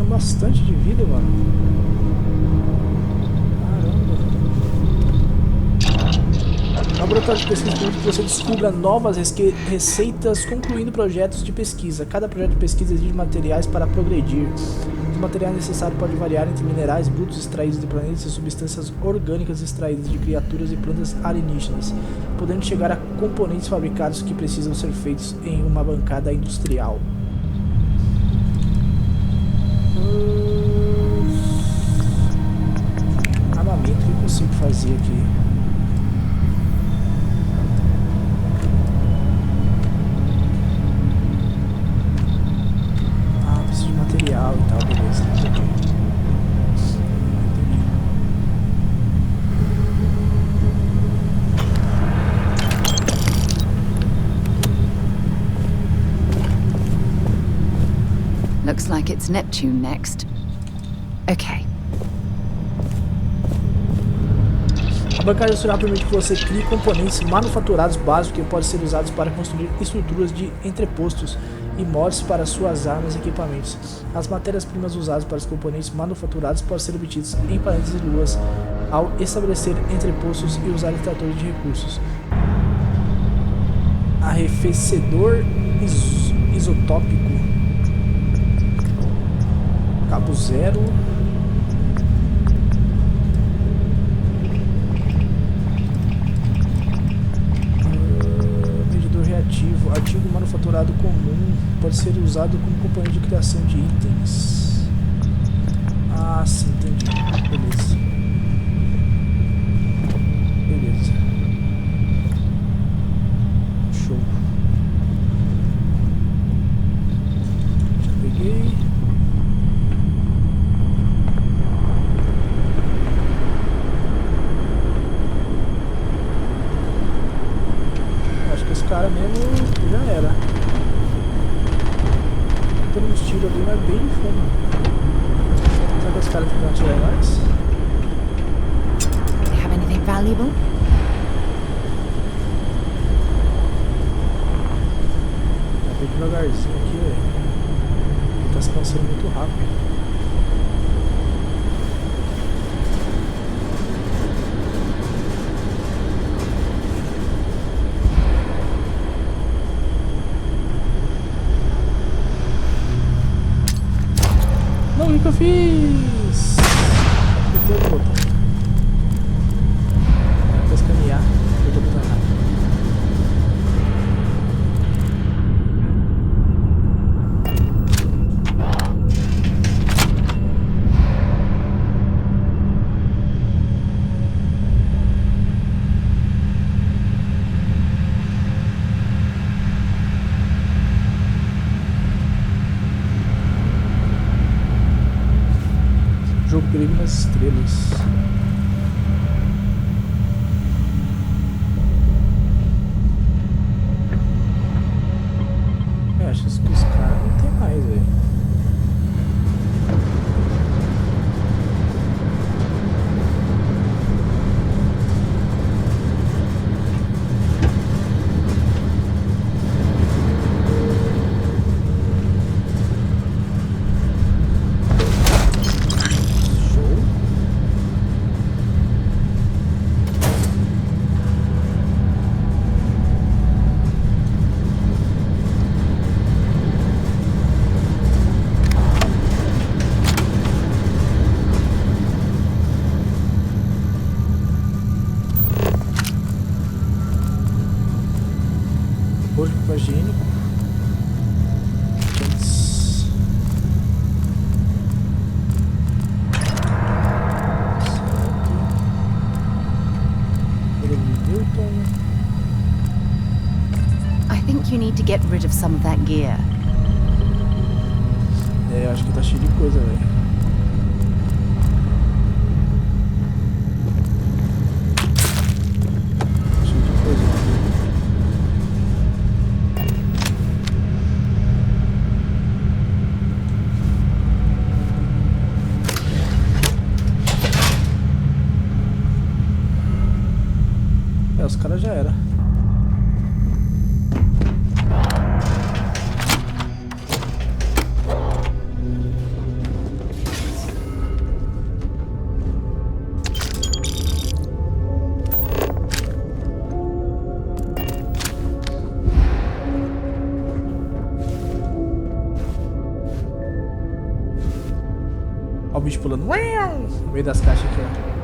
Bastante de vida, mano. Caramba. Laboratório de pesquisa permite que você descubra novas receitas, concluindo projetos de pesquisa. Cada projeto de pesquisa exige materiais para progredir. Os materiais necessários podem variar entre minerais brutos extraídos de planetas e substâncias orgânicas extraídas de criaturas e plantas alienígenas, podendo chegar a componentes fabricados que precisam ser feitos em uma bancada industrial. Armamento, o que eu consigo fazer aqui? Ah, preciso de material e tal, beleza. Entendi. Looks like it's Neptune next. Okay. A bancada industrial permite que você crie componentes manufaturados básicos que podem ser usados para construir estruturas de entrepostos e mods para suas armas e equipamentos. As matérias-primas usadas para os componentes manufaturados podem ser obtidas em planetas e luas ao estabelecer entrepostos e usar extratores de recursos. Arrefecedor isotópico. Cabo zero. Medidor reativo. Artigo manufaturado comum. Pode ser usado como componente de criação de itens. Ah, sim, entendi. Beleza. Beleza. Show. Já peguei. Acho que esse cara mesmo já era. Tendo uns tiros ali, mas bem fundo. Será que esse cara tem que atirar mais? Do they have anything valuable? Bem devagarzinho aqui, velho. Ele tá se cansando muito rápido. Não, o que eu fiz? Apertei o botão. Pra escanear, apertei o botão errado. Jogo perigo nas estrelas. Eu acho que os caras não tem mais, velho. Hoje com papel higiênico. I think you need to get rid of some of that gear. É, acho que tá cheio de coisa, velho. Os caras já era. Olha o bicho pulando no meio das caixas aqui, ó.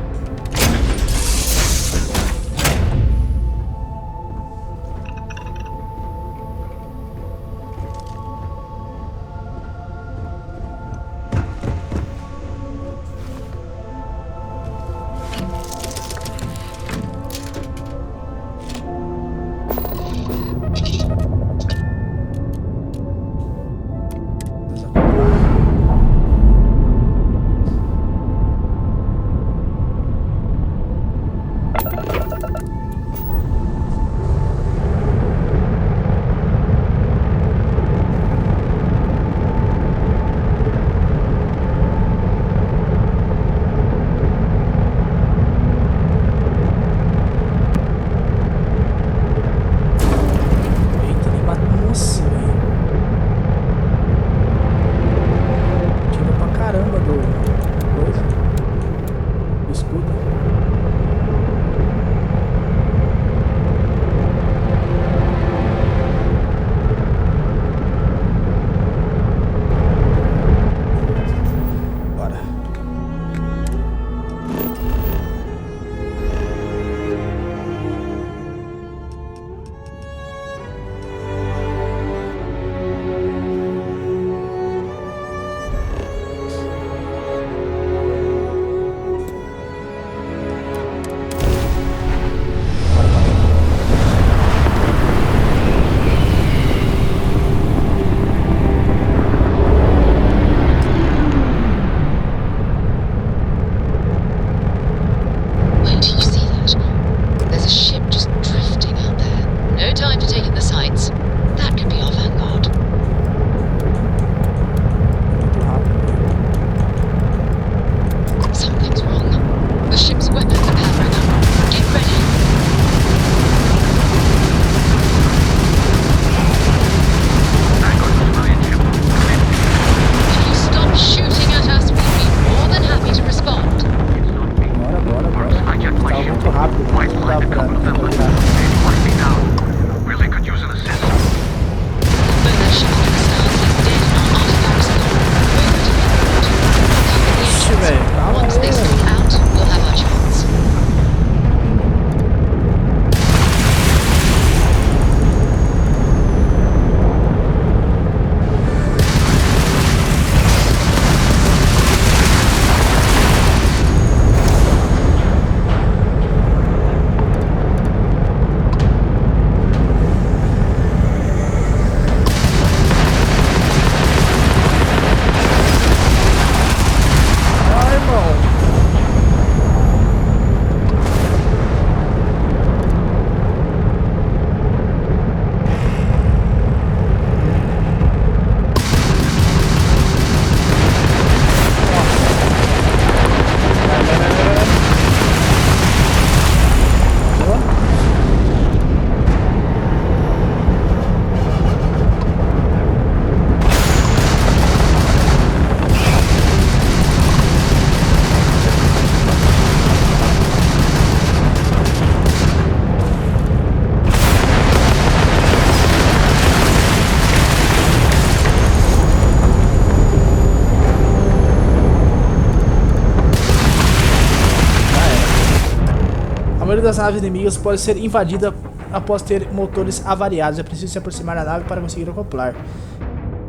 maioria das naves inimigas pode ser invadida após ter motores avariados. É preciso se aproximar da nave para conseguir acoplar.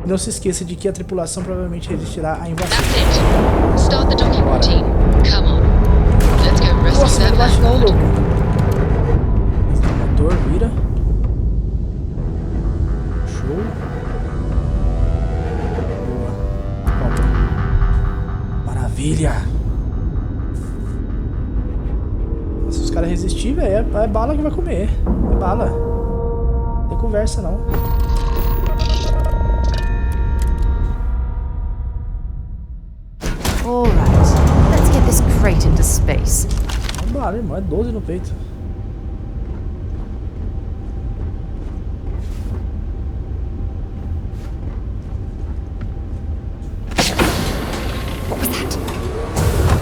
E não se esqueça de que a tripulação provavelmente resistirá à invasão. Start the docking routine. Come on. Let's go rescue that passport. O motor vira. Show. Boa. Opa. Maravilha. Se os caras resistirem, velho, é bala que vai comer. É bala. Não tem conversa, não. Alright, let's get this crate into space. É bala, irmão. É 12 no peito.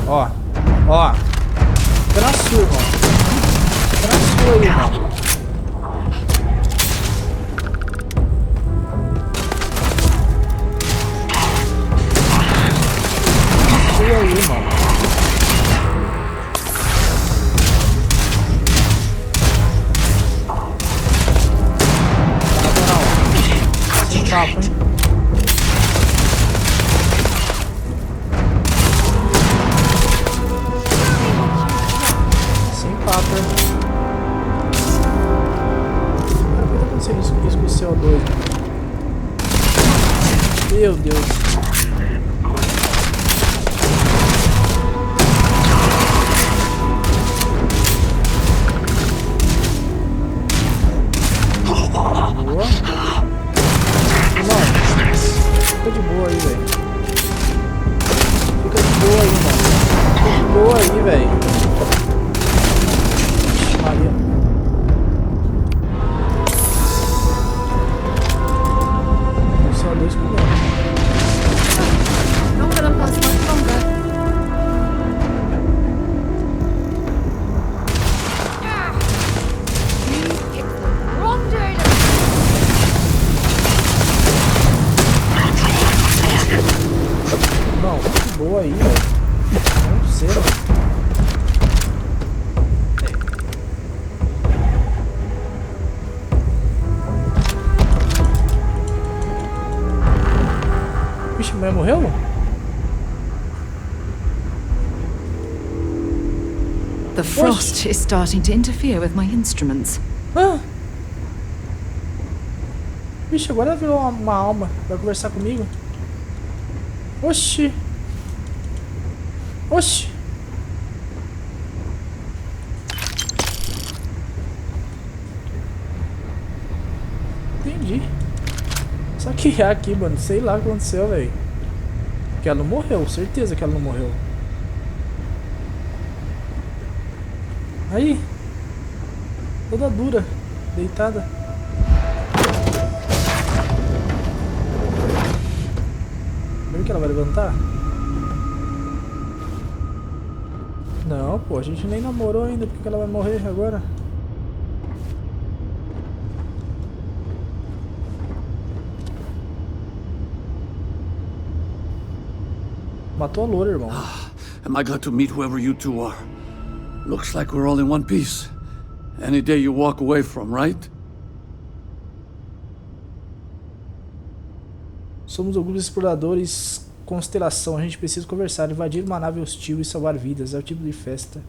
Ó. Ó. Fica na sua, irmão. Fica na sua aí, irmão. Sua aí, irmão. Sem papo, hein? Cara, o que tá acontecendo isso com o CO2? Meu Deus. Boa. Irmão, fica de boa aí, velho. Fica de boa aí, mano. Fica de boa aí, velho. Maria. Só dois com ela. Não gonna pass much longer. You picked the wrong day to... Não, que boa aí, velho. Não sei, velho. Vixe, a mulher morreu? The frost is starting to interfere with my instruments. Ah. Vixe, agora virou uma alma. Vai conversar comigo. Oxi. Oxi. Entendi. Só que aqui, mano, sei lá o que aconteceu, velho. Que ela não morreu, certeza que ela não morreu. Aí. Toda dura, deitada. Vê que ela vai levantar? Não, pô, a gente nem namorou ainda, porque ela vai morrer agora? Matou a loura, irmão. Am I glad to meet whoever you two are? Looks like we're all in one piece. Any day you walk away from, right? Somos o grupo de exploradores Constelação. A gente precisa conversar, invadir uma nave hostil e salvar vidas. É o tipo de festa.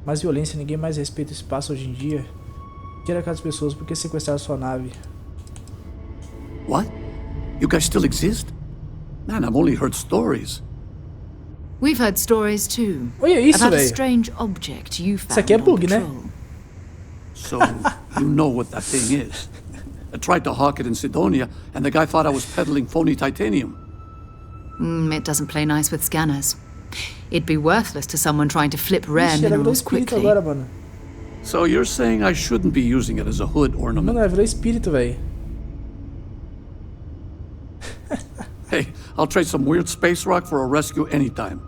Mais violência, ninguém mais respeita o espaço hoje em dia. Queira aquelas pessoas, por que sequestrar sua nave? What? You guys still exist? Man, I've only heard stories. We've heard stories too. Olha isso, about a velho. strange object you found. Isso aqui é bug, né? So, you know what that thing is. I tried to hawk it in Sidonia, and the guy thought I was peddling phony titanium. It doesn't play nice with scanners. It'd be worthless to someone trying to flip rare minerals quickly. Agora, mano. So you're saying I shouldn't be using it as a hood ornament? Mano, virou espírito, velho. Hey, I'll trade some weird space rock for a rescue anytime.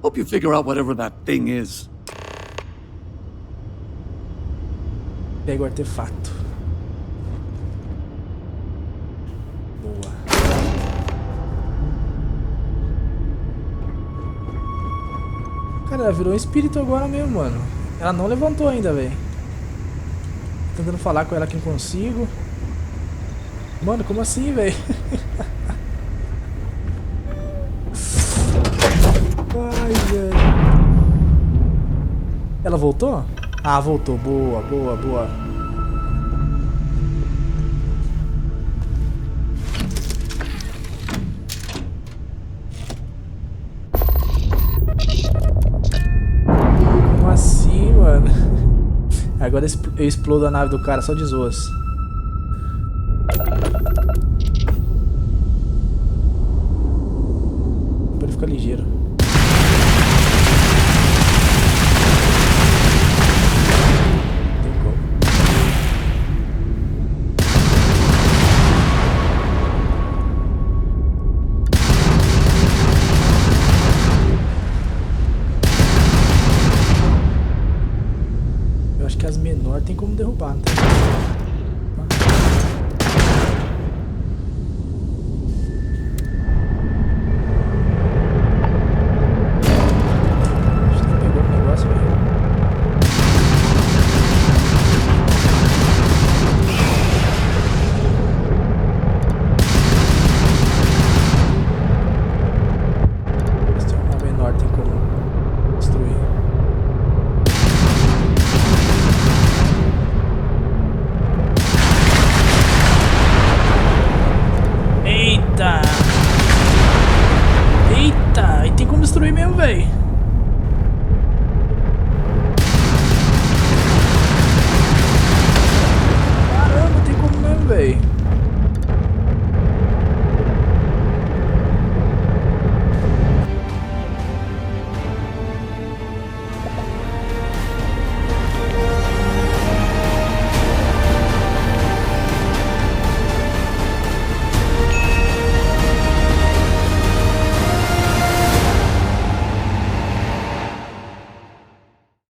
Hope you figure out whatever that thing is. Pega o artefato. Boa. Cara, ela virou um espírito agora mesmo, mano. Ela não levantou ainda, velho. Tentando falar com ela que não consigo. Mano, como assim, velho? Ai, velho. Ela voltou? Ah, voltou. Boa, boa, boa. Como assim, mano? Agora eu explodo a nave do cara só de zoas. Pra ele ficar ligeiro. Eu acho que as menores tem como derrubar, não tem? Eita! E tem como destruir mesmo, velho.